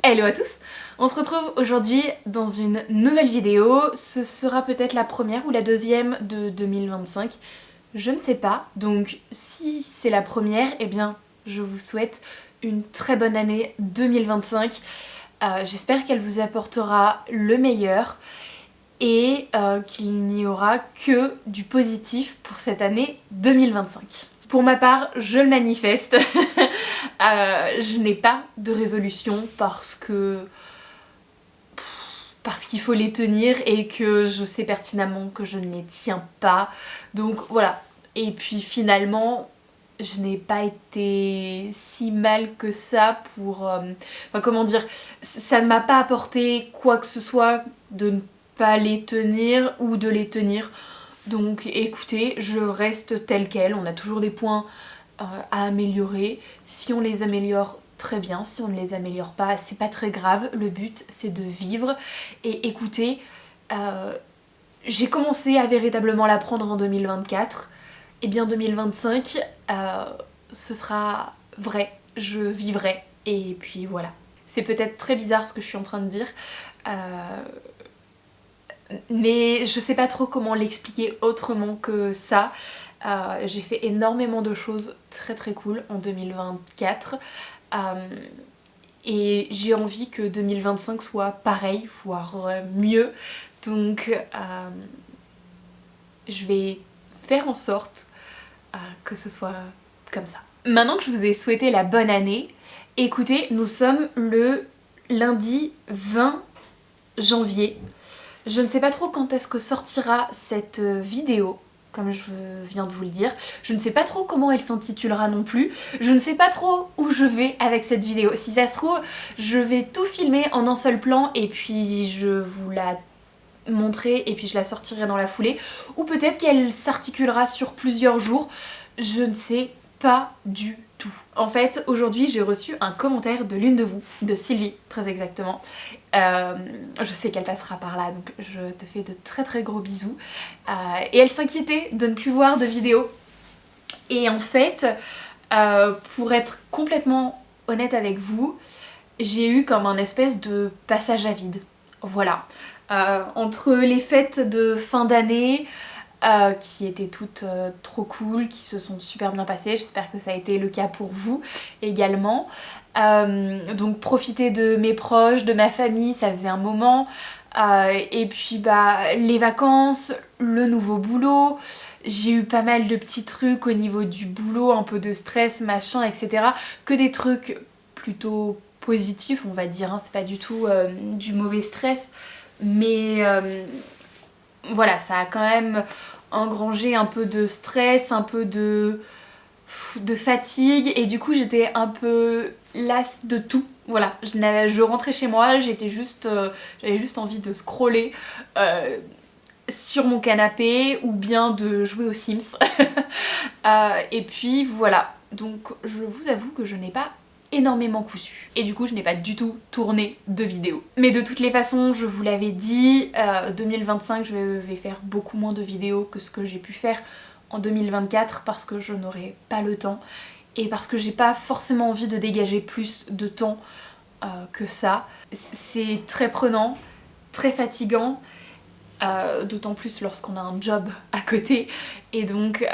Hello à tous! On se retrouve aujourd'hui dans une nouvelle vidéo. Ce sera peut-être la première ou la deuxième de 2025. Je ne sais pas. Donc si c'est la première, eh bien je vous souhaite une très bonne année 2025. J'espère qu'elle vous apportera le meilleur et qu'il n'y aura que du positif pour cette année 2025. Pour ma part, je le manifeste. Je n'ai pas de résolution parce qu'il faut les tenir et que je sais pertinemment que je ne les tiens pas. Donc voilà. Et puis finalement, je n'ai pas été si mal que ça pour... enfin comment dire, ça ne m'a pas apporté quoi que ce soit de ne pas les tenir ou de les tenir. Donc écoutez, je reste telle quelle, on a toujours des points à améliorer. Si on les améliore, très bien. Si on ne les améliore pas, c'est pas très grave. Le but, c'est de vivre. Et écoutez, j'ai commencé à véritablement l'apprendre en 2024. Et bien 2025, ce sera vrai. Je vivrai. Et puis voilà. C'est peut-être très bizarre ce que je suis en train de dire. Mais je sais pas trop comment l'expliquer autrement que ça. J'ai fait énormément de choses très très cool en 2024 et j'ai envie que 2025 soit pareil, voire mieux. Donc je vais faire en sorte que ce soit comme ça. Maintenant que je vous ai souhaité la bonne année, écoutez, nous sommes le lundi 20 janvier. Je ne sais pas trop quand est-ce que sortira cette vidéo, comme je viens de vous le dire. Je ne sais pas trop comment elle s'intitulera non plus. Je ne sais pas trop où je vais avec cette vidéo. Si ça se trouve, je vais tout filmer en un seul plan et puis je vous la montrer et puis je la sortirai dans la foulée. Ou peut-être qu'elle s'articulera sur plusieurs jours. Je ne sais pas du tout. En fait, aujourd'hui, j'ai reçu un commentaire de l'une de vous, de Sylvie, très exactement. Je sais qu'elle passera par là, donc je te fais de très très gros bisous. Et elle s'inquiétait de ne plus voir de vidéos. Et en fait, pour être complètement honnête avec vous, j'ai eu comme un espèce de passage à vide. Voilà. Entre les fêtes de fin d'année, qui étaient toutes trop cool, qui se sont super bien passées, j'espère que ça a été le cas pour vous également. Donc profiter de mes proches, de ma famille, ça faisait un moment. Et puis bah les vacances, le nouveau boulot, j'ai eu pas mal de petits trucs au niveau du boulot, un peu de stress, machin, etc. Que des trucs plutôt positifs, on va dire, hein. C'est pas du tout du mauvais stress, mais voilà, ça a quand même engrangé un peu de stress, un peu de fatigue, et du coup j'étais un peu lasse de tout. Voilà, je rentrais chez moi, j'avais juste envie de scroller sur mon canapé ou bien de jouer aux Sims. Et puis voilà, donc je vous avoue que je n'ai pas énormément cousu. Et du coup je n'ai pas du tout tourné de vidéos. Mais de toutes les façons, je vous l'avais dit, 2025 je vais faire beaucoup moins de vidéos que ce que j'ai pu faire en 2024 parce que je n'aurai pas le temps et parce que j'ai pas forcément envie de dégager plus de temps que ça. C'est très prenant, très fatigant, d'autant plus lorsqu'on a un job à côté, et donc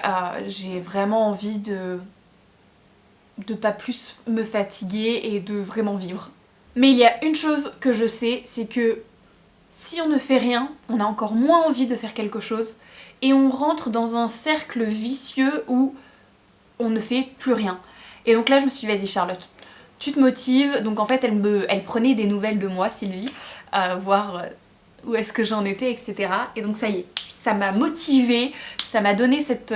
j'ai vraiment envie de pas plus me fatiguer et de vraiment vivre. Mais il y a une chose que je sais, c'est que si on ne fait rien, on a encore moins envie de faire quelque chose et on rentre dans un cercle vicieux où on ne fait plus rien. Et donc là je me suis dit vas-y Charlotte, tu te motives. Donc en fait elle prenait des nouvelles de moi, Sylvie, voir où est-ce que j'en étais, etc. Et donc ça y est, ça m'a motivée, ça m'a donné cette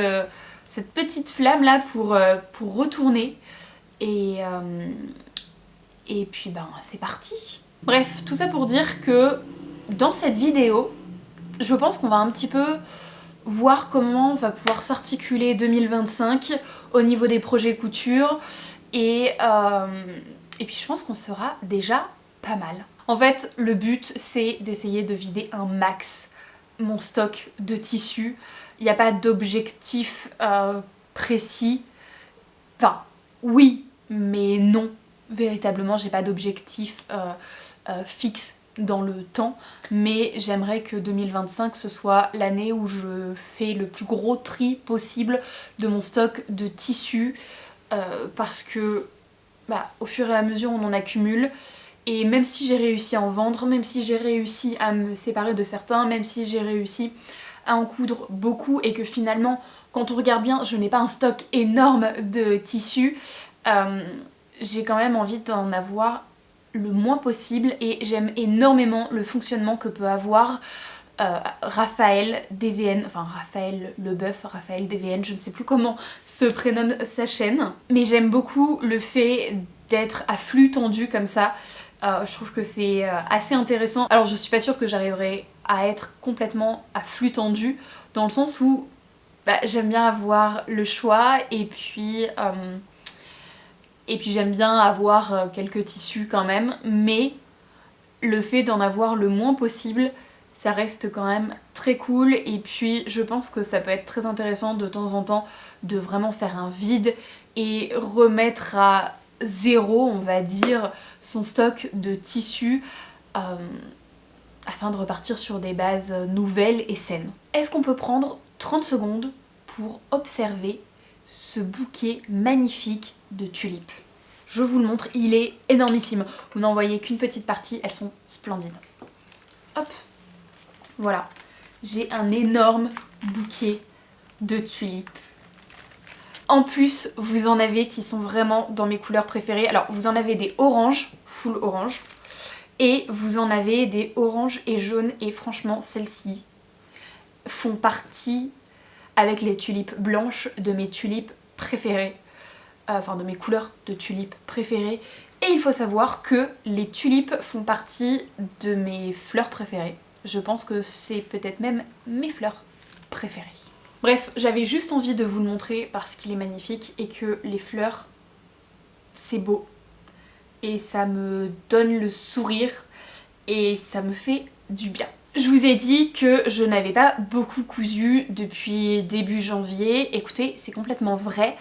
petite flamme là pour retourner. Et puis ben c'est parti. Bref, tout ça pour dire que dans cette vidéo, je pense qu'on va un petit peu voir comment on va pouvoir s'articuler 2025 au niveau des projets couture, et puis je pense qu'on sera déjà pas mal. En fait, le but c'est d'essayer de vider un max mon stock de tissus. Il n'y a pas d'objectif précis. Enfin, oui, mais non. véritablement j'ai pas d'objectif fixe dans le temps, mais j'aimerais que 2025 ce soit l'année où je fais le plus gros tri possible de mon stock de tissus parce que au fur et à mesure on en accumule et même si j'ai réussi à en vendre, même si j'ai réussi à me séparer de certains, même si j'ai réussi à en coudre beaucoup et que finalement quand on regarde bien je n'ai pas un stock énorme de tissus, j'ai quand même envie d'en avoir le moins possible et j'aime énormément le fonctionnement que peut avoir Raphaël DVN, enfin Raphaël Leboeuf, Raphaël DVN, je ne sais plus comment se prénomme sa chaîne, mais j'aime beaucoup le fait d'être à flux tendu comme ça. Je trouve que c'est assez intéressant. Alors je suis pas sûre que j'arriverai à être complètement à flux tendu dans le sens où j'aime bien avoir le choix et puis j'aime bien avoir quelques tissus quand même, mais le fait d'en avoir le moins possible, ça reste quand même très cool. Et puis je pense que ça peut être très intéressant de temps en temps de vraiment faire un vide et remettre à zéro, on va dire, son stock de tissus afin de repartir sur des bases nouvelles et saines. Est-ce qu'on peut prendre 30 secondes pour observer ce bouquet magnifique de tulipes? Je vous le montre, il est énormissime. Vous n'en voyez qu'une petite partie, elles sont splendides. Hop, voilà. J'ai un énorme bouquet de tulipes. En plus, vous en avez qui sont vraiment dans mes couleurs préférées. Alors, vous en avez des oranges, full orange, et vous en avez des oranges et jaunes, et franchement, celles-ci font partie, avec les tulipes blanches, de mes tulipes préférées. Enfin de mes couleurs de tulipes préférées. Et il faut savoir que les tulipes font partie de mes fleurs préférées. Je pense que c'est peut-être même mes fleurs préférées. Bref, j'avais juste envie de vous le montrer parce qu'il est magnifique et que les fleurs, c'est beau. Et ça me donne le sourire et ça me fait du bien. Je vous ai dit que je n'avais pas beaucoup cousu depuis début janvier. Écoutez, c'est complètement vrai.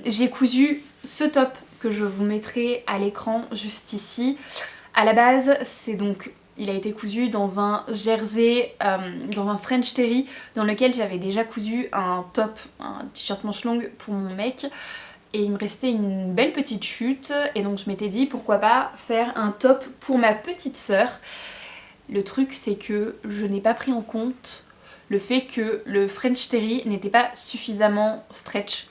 J'ai cousu ce top que je vous mettrai à l'écran juste ici. À la base, il a été cousu dans un jersey, dans un French terry, dans lequel j'avais déjà cousu un top, un t-shirt manche longue pour mon mec. Et il me restait une belle petite chute, et donc je m'étais dit pourquoi pas faire un top pour ma petite sœur. Le truc c'est que je n'ai pas pris en compte le fait que le French terry n'était pas suffisamment stretch.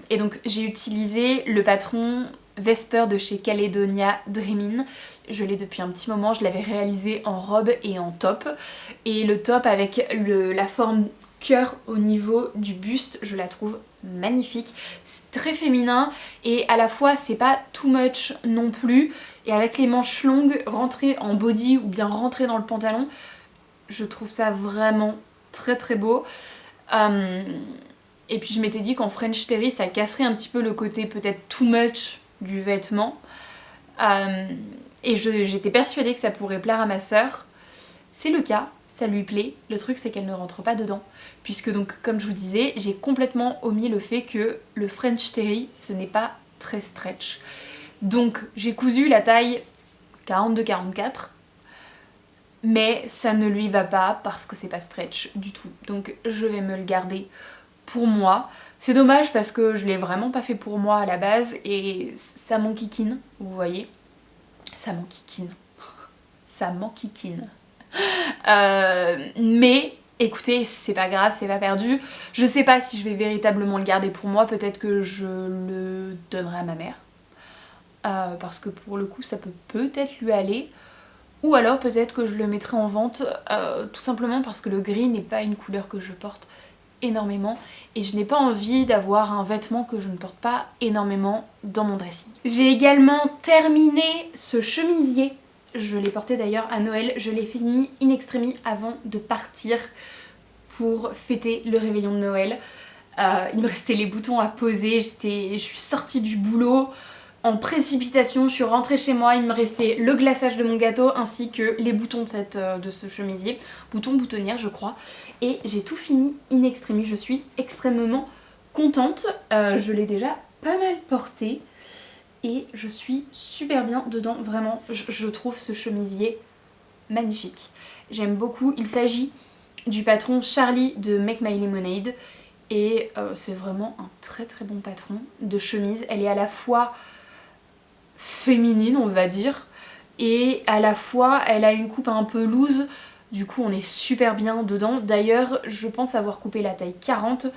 Et donc j'ai utilisé le patron Vesper de chez Caledonia Dreamin'. Je l'ai depuis un petit moment, je l'avais réalisé en robe et en top. Et le top avec la forme cœur au niveau du buste, je la trouve magnifique. C'est très féminin et à la fois c'est pas too much non plus. Et avec les manches longues rentrées en body ou bien rentrées dans le pantalon, je trouve ça vraiment très très beau. Et puis je m'étais dit qu'en French terry ça casserait un petit peu le côté peut-être too much du vêtement. Et j'étais persuadée que ça pourrait plaire à ma sœur. C'est le cas, ça lui plaît. Le truc c'est qu'elle ne rentre pas dedans. Puisque donc comme je vous disais, j'ai complètement omis le fait que le French terry ce n'est pas très stretch. Donc j'ai cousu la taille 42-44. Mais ça ne lui va pas parce que c'est pas stretch du tout. Donc je vais me le garder pour moi. C'est dommage parce que je l'ai vraiment pas fait pour moi à la base et ça m'enquiquine, vous voyez. Ça m'enquiquine. Ça m'enquiquine. Mais écoutez, c'est pas grave, c'est pas perdu. Je sais pas si je vais véritablement le garder pour moi, peut-être que je le donnerai à ma mère. Parce que pour le coup ça peut peut-être lui aller. Ou alors peut-être que je le mettrai en vente tout simplement parce que le gris n'est pas une couleur que je porte énormément et je n'ai pas envie d'avoir un vêtement que je ne porte pas énormément dans mon dressing. J'ai également terminé ce chemisier, je l'ai porté d'ailleurs à Noël, je l'ai fini in extremis avant de partir pour fêter le réveillon de Noël. Il me restait les boutons à poser, je suis sortie du boulot en précipitation, je suis rentrée chez moi, il me restait le glaçage de mon gâteau ainsi que les boutons de ce chemisier, boutonnière je crois, et j'ai tout fini in extremis, je suis extrêmement contente, je l'ai déjà pas mal porté et je suis super bien dedans, vraiment. Je trouve ce chemisier magnifique. J'aime beaucoup. Il s'agit du patron Charlie de Make My Lemonade et c'est vraiment un très très bon patron de chemise. Elle est à la fois féminine, on va dire, et à la fois elle a une coupe un peu loose, du coup on est super bien dedans. D'ailleurs je pense avoir coupé la taille 40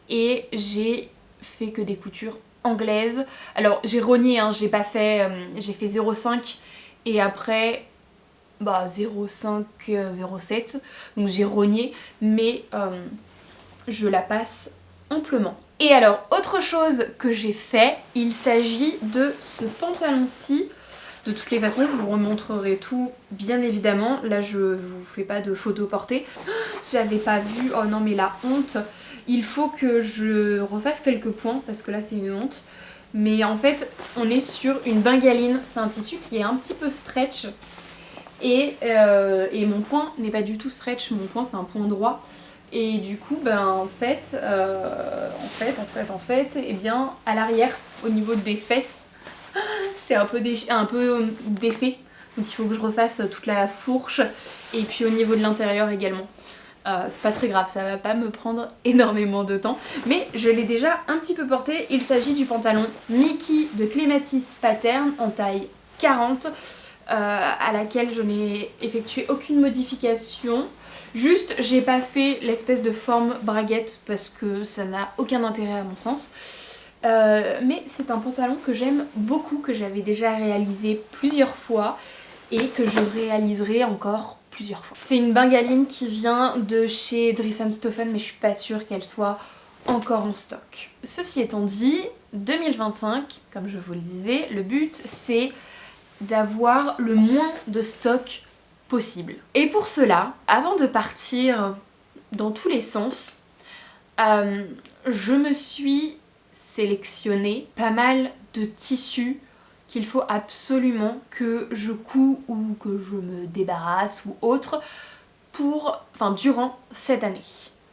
et j'ai fait que des coutures anglaises. Alors j'ai rogné, hein, j'ai pas fait, j'ai fait 0,5 et après 0,5, 0,7, donc j'ai rogné, mais je la passe amplement. Et alors, autre chose que j'ai fait, il s'agit de ce pantalon-ci. De toutes les façons, je vous remontrerai tout, bien évidemment. Là, je vous fais pas de photo portée. J'avais pas vu, oh non mais la honte. Il faut que je refasse quelques points, parce que là c'est une honte. Mais en fait, on est sur une bengaline. C'est un tissu qui est un petit peu stretch. Et mon point n'est pas du tout stretch, mon point c'est un point droit. Et du coup, en fait, eh bien, à l'arrière, au niveau des fesses, c'est un peu défait. Donc il faut que je refasse toute la fourche. Et puis au niveau de l'intérieur également. C'est pas très grave, ça va pas me prendre énormément de temps. Mais je l'ai déjà un petit peu porté. Il s'agit du pantalon Mickey de Clematis Pattern en taille 40. À laquelle je n'ai effectué aucune modification. Juste, j'ai pas fait l'espèce de forme braguette parce que ça n'a aucun intérêt à mon sens. Mais c'est un pantalon que j'aime beaucoup, que j'avais déjà réalisé plusieurs fois et que je réaliserai encore plusieurs fois. C'est une bengaline qui vient de chez Dries & Stoffen, mais je suis pas sûre qu'elle soit encore en stock. Ceci étant dit, 2025, comme je vous le disais, le but c'est d'avoir le moins de stock possible. Et pour cela, avant de partir dans tous les sens, je me suis sélectionné pas mal de tissus qu'il faut absolument que je couds ou que je me débarrasse ou autre durant cette année.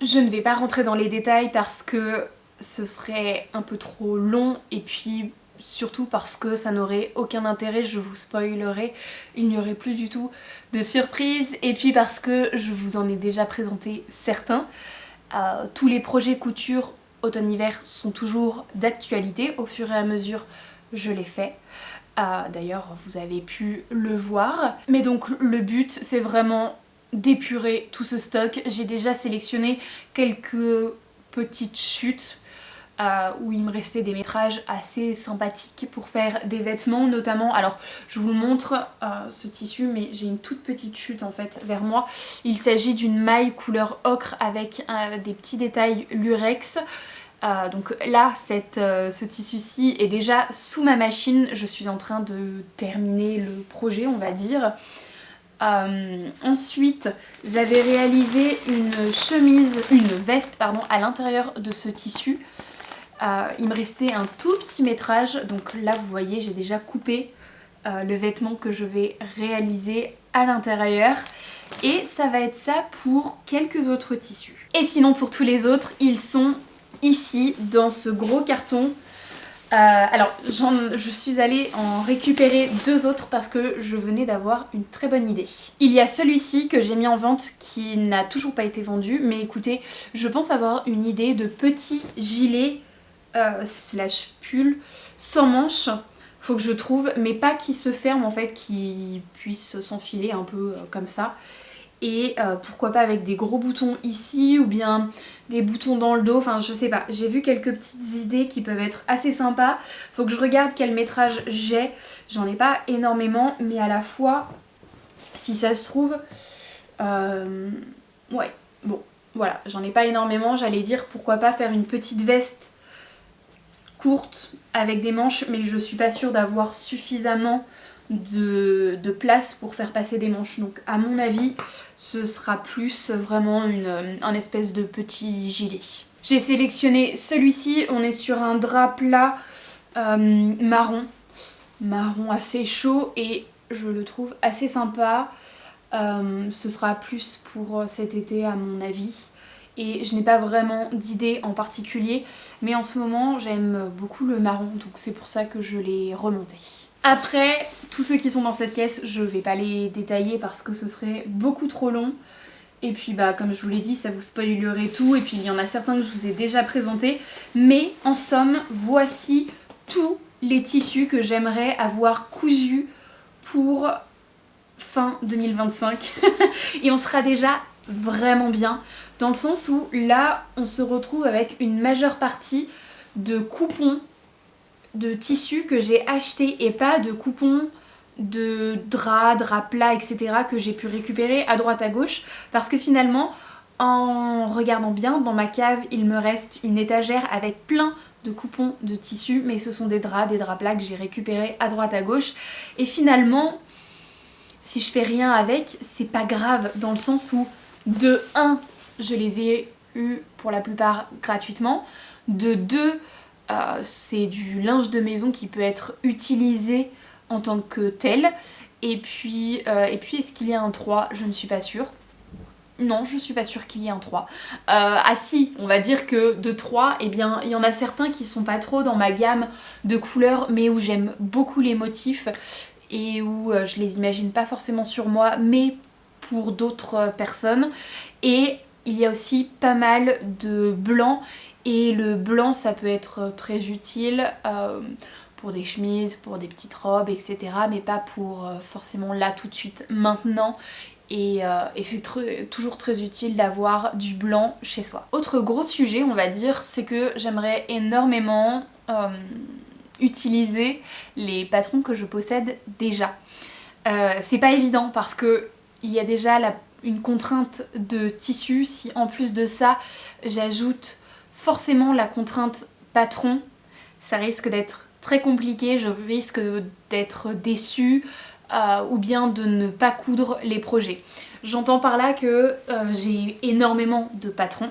Je ne vais pas rentrer dans les détails parce que ce serait un peu trop long et puis surtout parce que ça n'aurait aucun intérêt, je vous spoilerai, il n'y aurait plus du tout de surprise et puis parce que je vous en ai déjà présenté certains. Tous les projets couture automne-hiver sont toujours d'actualité, au fur et à mesure je les fais. D'ailleurs vous avez pu le voir. Mais donc le but c'est vraiment d'épurer tout ce stock. J'ai déjà sélectionné quelques petites chutes où il me restait des métrages assez sympathiques pour faire des vêtements notamment. Alors je vous montre ce tissu mais j'ai une toute petite chute en fait vers moi. Il s'agit d'une maille couleur ocre avec des petits détails lurex. Donc là ce tissu-ci est déjà sous ma machine, je suis en train de terminer le projet on va dire. Ensuite j'avais réalisé une veste à l'intérieur de ce tissu. Il me restait un tout petit métrage, donc là vous voyez j'ai déjà coupé le vêtement que je vais réaliser à l'intérieur et ça va être ça pour quelques autres tissus. Et sinon pour tous les autres ils sont ici dans ce gros carton. Alors je suis allée en récupérer deux autres parce que je venais d'avoir une très bonne idée. Il y a celui-ci que j'ai mis en vente qui n'a toujours pas été vendu, mais écoutez, je pense avoir une idée de petit gilet slash pull sans manches. Faut que je trouve, mais pas qui se ferme en fait, qui puisse s'enfiler un peu comme ça. Et pourquoi pas avec des gros boutons ici ou bien des boutons dans le dos, enfin je sais pas. J'ai vu quelques petites idées qui peuvent être assez sympas. Faut que je regarde quel métrage j'ai. J'en ai pas énormément, mais à la fois, si ça se trouve, ouais, bon, voilà, j'en ai pas énormément. J'allais dire pourquoi pas faire une petite veste courte avec des manches, mais je suis pas sûre d'avoir suffisamment de place pour faire passer des manches. Donc à mon avis ce sera plus vraiment un espèce de petit gilet. J'ai sélectionné celui-ci, on est sur un drap plat marron assez chaud et je le trouve assez sympa. Ce sera plus pour cet été à mon avis. et je n'ai pas vraiment d'idée en particulier, mais en ce moment j'aime beaucoup le marron, donc c'est pour ça que je l'ai remonté. Après, tous ceux qui sont dans cette caisse, je vais pas les détailler parce que ce serait beaucoup trop long. Et puis bah comme je vous l'ai dit, ça vous spoilerait tout, et puis il y en a certains que je vous ai déjà présentés. Mais en somme, voici tous les tissus que j'aimerais avoir cousus pour fin 2025. Et on sera déjà vraiment bien, dans le sens où là on se retrouve avec une majeure partie de coupons de tissus que j'ai achetés et pas de coupons de draps plats, etc. que j'ai pu récupérer à droite à gauche, parce que finalement en regardant bien dans ma cave il me reste une étagère avec plein de coupons de tissus, mais ce sont des draps plats que j'ai récupérés à droite à gauche, et finalement si je fais rien avec c'est pas grave, dans le sens où de 1 je les ai eus pour la plupart gratuitement, de 2 c'est du linge de maison qui peut être utilisé en tant que tel. Et puis est-ce qu'il y a un 3? Je ne suis pas sûre. Non, je suis pas sûre qu'il y ait un 3. Ah si, on va dire que de 3, eh bien, il y en a certains qui sont pas trop dans ma gamme de couleurs, mais où j'aime beaucoup les motifs et où je les imagine pas forcément sur moi, mais pour d'autres personnes. Et il y a aussi pas mal de blanc, et le blanc ça peut être très utile pour des chemises, pour des petites robes, etc. mais pas pour forcément là tout de suite maintenant. Et c'est toujours très utile d'avoir du blanc chez soi. Autre gros sujet on va dire, c'est que j'aimerais énormément utiliser les patrons que je possède déjà. C'est pas évident parce que il y a déjà une contrainte de tissu. Si en plus de ça j'ajoute forcément la contrainte patron, ça risque d'être très compliqué, je risque d'être déçue ou bien de ne pas coudre les projets. J'entends par là que j'ai énormément de patrons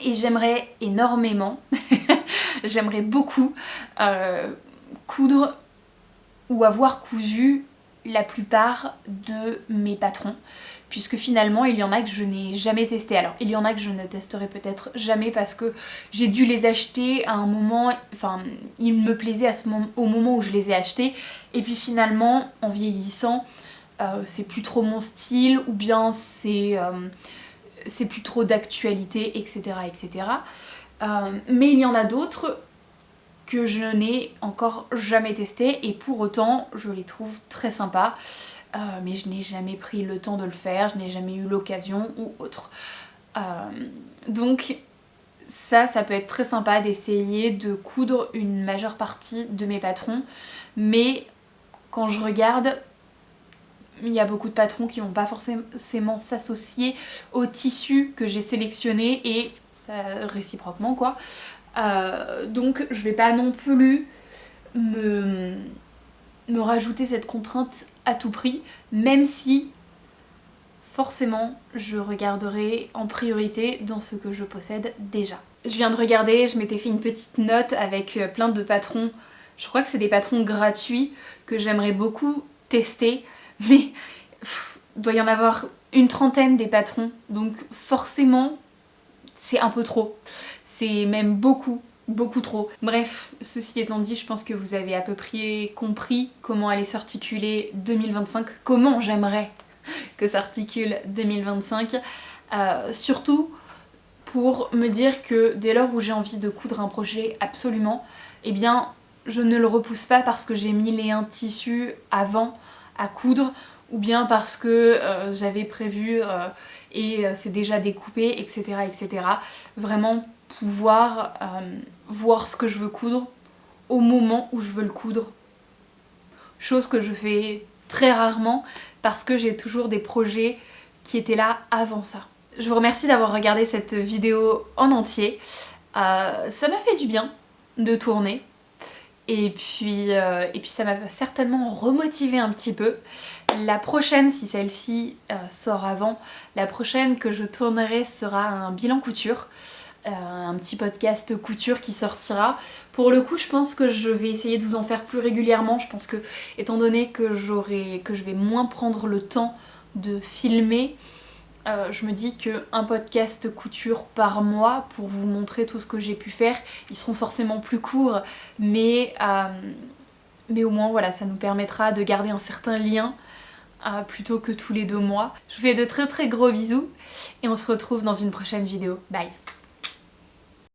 et j'aimerais énormément, j'aimerais beaucoup coudre ou avoir cousu la plupart de mes patrons, puisque finalement il y en a que je n'ai jamais testé. Alors il y en a que je ne testerai peut-être jamais parce que j'ai dû les acheter à un moment, enfin ils me plaisaient au moment où je les ai achetés, et puis finalement en vieillissant c'est plus trop mon style, ou bien c'est plus trop d'actualité, etc. etc. Mais il y en a d'autres que je n'ai encore jamais testé, et pour autant je les trouve très sympas. Mais je n'ai jamais pris le temps de le faire, je n'ai jamais eu l'occasion ou autre. Donc ça peut être très sympa d'essayer de coudre une majeure partie de mes patrons, mais quand je regarde, il y a beaucoup de patrons qui vont pas forcément s'associer au tissu que j'ai sélectionné, et ça, réciproquement quoi. Donc je vais pas non plus me rajouter cette contrainte à tout prix, même si forcément je regarderai en priorité dans ce que je possède déjà. Je viens de regarder, je m'étais fait une petite note avec plein de patrons, je crois que c'est des patrons gratuits que j'aimerais beaucoup tester, mais doit y en avoir une trentaine des patrons, donc forcément c'est un peu trop, c'est même beaucoup trop. Bref, ceci étant dit, je pense que vous avez à peu près compris comment allait s'articuler 2025, comment j'aimerais que s'articule 2025, surtout pour me dire que dès lors où j'ai envie de coudre un projet absolument, eh bien je ne le repousse pas parce que j'ai mis les 1 tissus avant à coudre, ou bien parce que j'avais prévu et c'est déjà découpé, etc. etc. Vraiment pouvoir voir ce que je veux coudre au moment où je veux le coudre. Chose que je fais très rarement parce que j'ai toujours des projets qui étaient là avant ça. Je vous remercie d'avoir regardé cette vidéo en entier. Ça m'a fait du bien de tourner. Et puis ça m'a certainement remotivé un petit peu. La prochaine, si celle-ci sort avant, la prochaine que je tournerai sera un bilan couture. Un petit podcast couture qui sortira. Pour le coup, je pense que je vais essayer de vous en faire plus régulièrement. Je pense que, étant donné que je vais moins prendre le temps de filmer, Je me dis qu'un podcast couture par mois pour vous montrer tout ce que j'ai pu faire, ils seront forcément plus courts, mais au moins voilà, ça nous permettra de garder un certain lien plutôt que tous les 2 mois. Je vous fais de très très gros bisous et on se retrouve dans une prochaine vidéo. Bye!